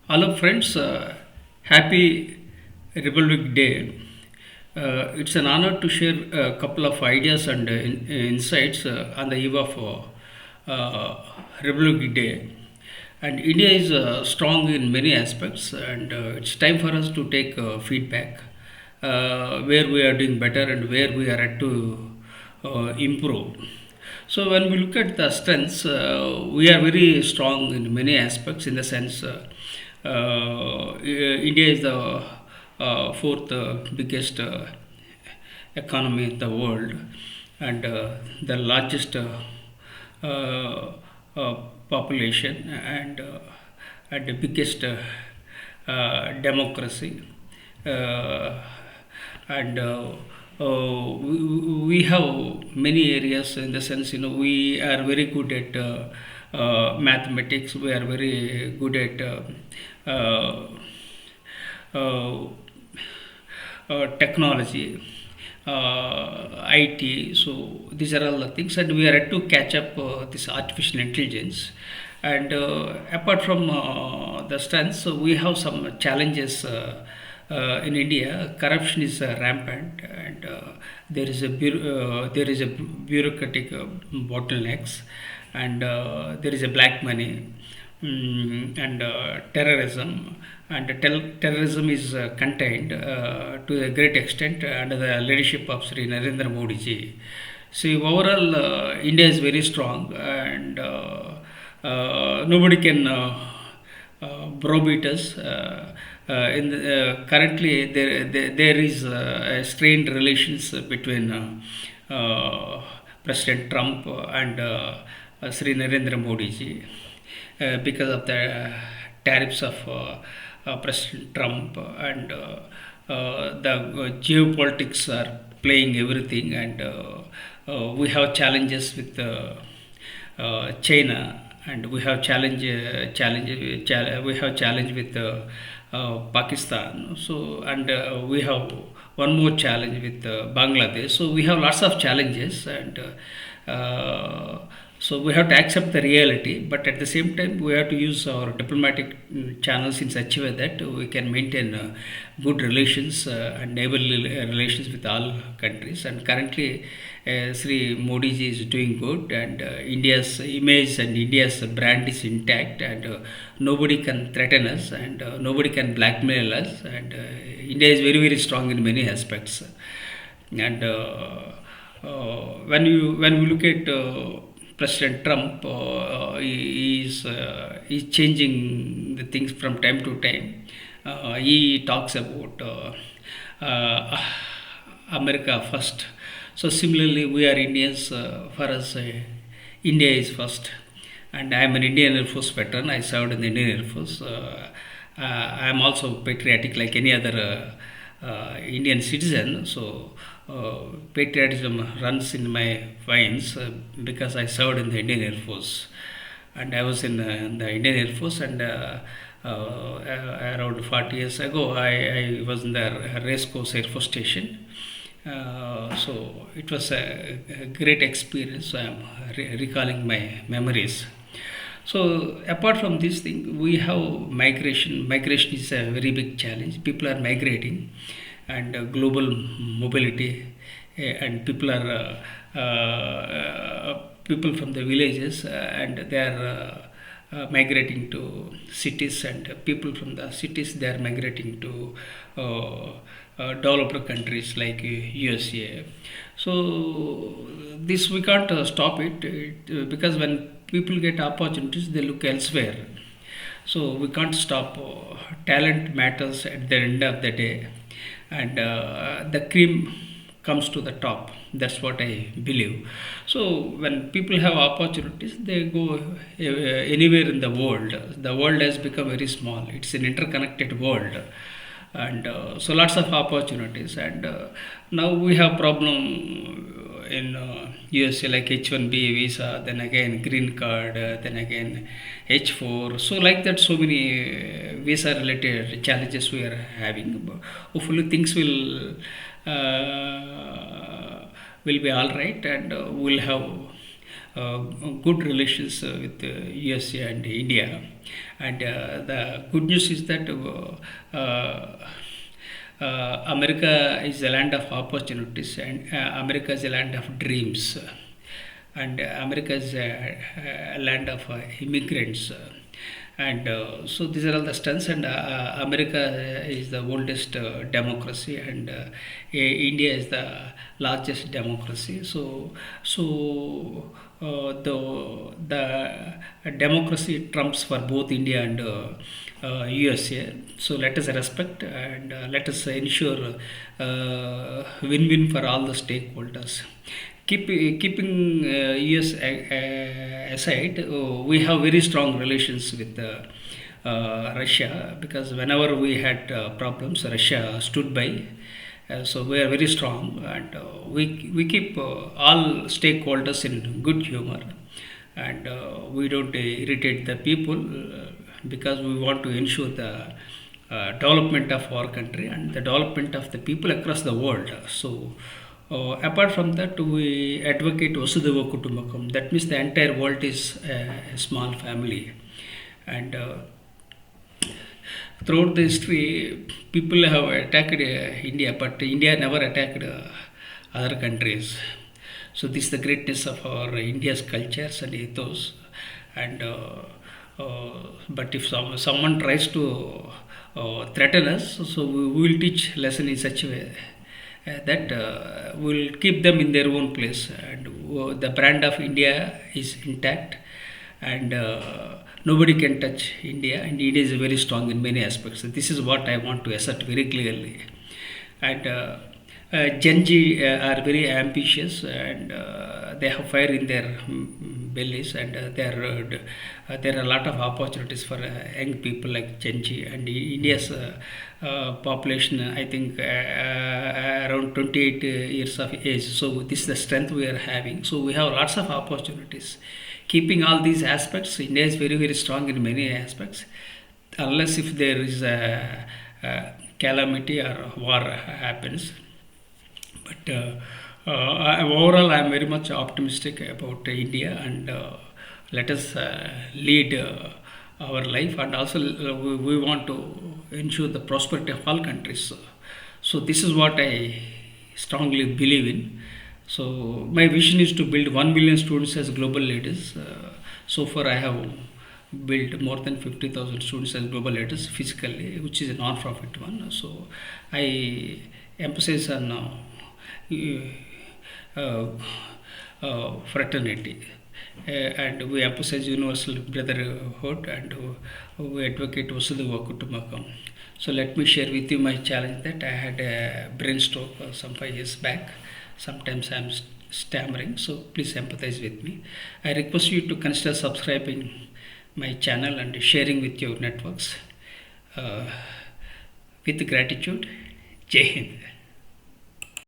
Hello, friends. Happy Republic Day. It's an honor to share a couple of ideas and insights on the eve of Republic Day. And India is strong in many aspects, and it's time for us to take feedback where we are doing better and where we are at to improve. So when we look at the strengths, we are very strong in many aspects. In the sense, India is the fourth biggest economy in the world, and the largest population, and the biggest democracy. Uh, and we have many areas. In the sense, we are very good at mathematics. We are very good at uh, uh, technology, IT. So these are all the things, and we are yet to catch up this artificial intelligence. And apart from the strengths, so we have some challenges. In India, corruption is rampant, and there is a bureaucratic bottlenecks, and there is a black money, and terrorism. And terrorism is contained to a great extent under the leadership of Sri Narendra Modi ji. See, overall, India is very strong, and nobody can browbeat us. Currently, there is strained relations between President Trump and Sri Narendra Modi ji because of the tariffs of President Trump, and the geopolitics are playing everything, and we have challenges with China, and we have we have challenge with Pakistan. So, and we have one more challenge with Bangladesh. So we have lots of challenges, and so we have to accept the reality, but at the same time we have to use our diplomatic channels in such a way that we can maintain good relations and neighborly relations with all countries. And currently, Sri Modi ji is doing good, and India's image and India's brand is intact, and nobody can threaten us, and nobody can blackmail us, and India is very very strong in many aspects. And when we look at President Trump, is changing the things from time to time. He talks about America first. So similarly, we are Indians. For us, India is first. And I am an Indian Air Force veteran. I served in the Indian Air Force. I am also patriotic like any other Indian citizen. So patriotism runs in my veins because I served in the Indian Air Force, and I was in the Indian Air Force, and around 40 years ago, I was in the race course Air Force Station. So it was a great experience. So I am recalling my memories. So apart from this thing, we have migration. Migration is a very big challenge. People are migrating, and global mobility, and people are people from the villages, and they are migrating to cities, and people from the cities they are migrating to developed countries like USA. So this we can't stop because when people get opportunities, they look elsewhere. So we can't stop. Talent matters at the end of the day, and the cream comes to the top. That's what I believe. So when people have opportunities, they go anywhere in the world. The world has become very small. It's an interconnected world, and so lots of opportunities. And now we have problem in USA like H1B visa, then again green card, then again H4. So like that, so many visa related challenges we are having. But hopefully things will be all right, and we'll have good relations with USA and India. And the good news is that America is a land of opportunities, and America is a land of dreams, and America is a land of immigrants. And so these are all the strengths. And America is the oldest democracy, and India is the largest democracy. The democracy trumps for both India and USA. So let us respect, and let us ensure win-win for all the stakeholders. Keeping US aside, we have very strong relations with Russia, because whenever we had problems, Russia stood by. So we are very strong, and we keep all stakeholders in good humor, and we don't irritate the people, because we want to ensure the development of our country and the development of the people across the world. So apart from that, we advocate Vasudhaiva Kutumbakam. That means the entire world is a small family. And throughout the history, people have attacked India, but India never attacked other countries. So this is the greatness of our India's cultures and ethos. And but if someone tries to threaten us, so we will teach lesson in such a way that will keep them in their own place, and the brand of India is intact, and nobody can touch India, and India is very strong in many aspects. So this is what I want to assert very clearly. And Gen Z are very ambitious, and they have fire in their bellies, and there are a lot of opportunities for young people like Gen Z. And India's population, I think, around 28 years of age. So this is the strength we are having. So we have lots of opportunities. Keeping all these aspects, India is very, very strong in many aspects. Unless if there is a calamity or war happens. But overall, I am very much optimistic about India, and let us lead our life, and also we want to ensure the prosperity of all countries. So this is what I strongly believe in. So my vision is to build 1 million students as global leaders. So far I have built more than 50,000 students as global leaders physically, which is a non-profit one. So I emphasize on fraternity, and we emphasize universal brotherhood, and we advocate Vasudhaiva Kutumbakam. So let me share with you my challenge that I had a brain stroke some 5 years back. Sometimes I am stammering, so please empathize with me. I request you to consider subscribing my channel and sharing with your networks. With gratitude, Jai Hind.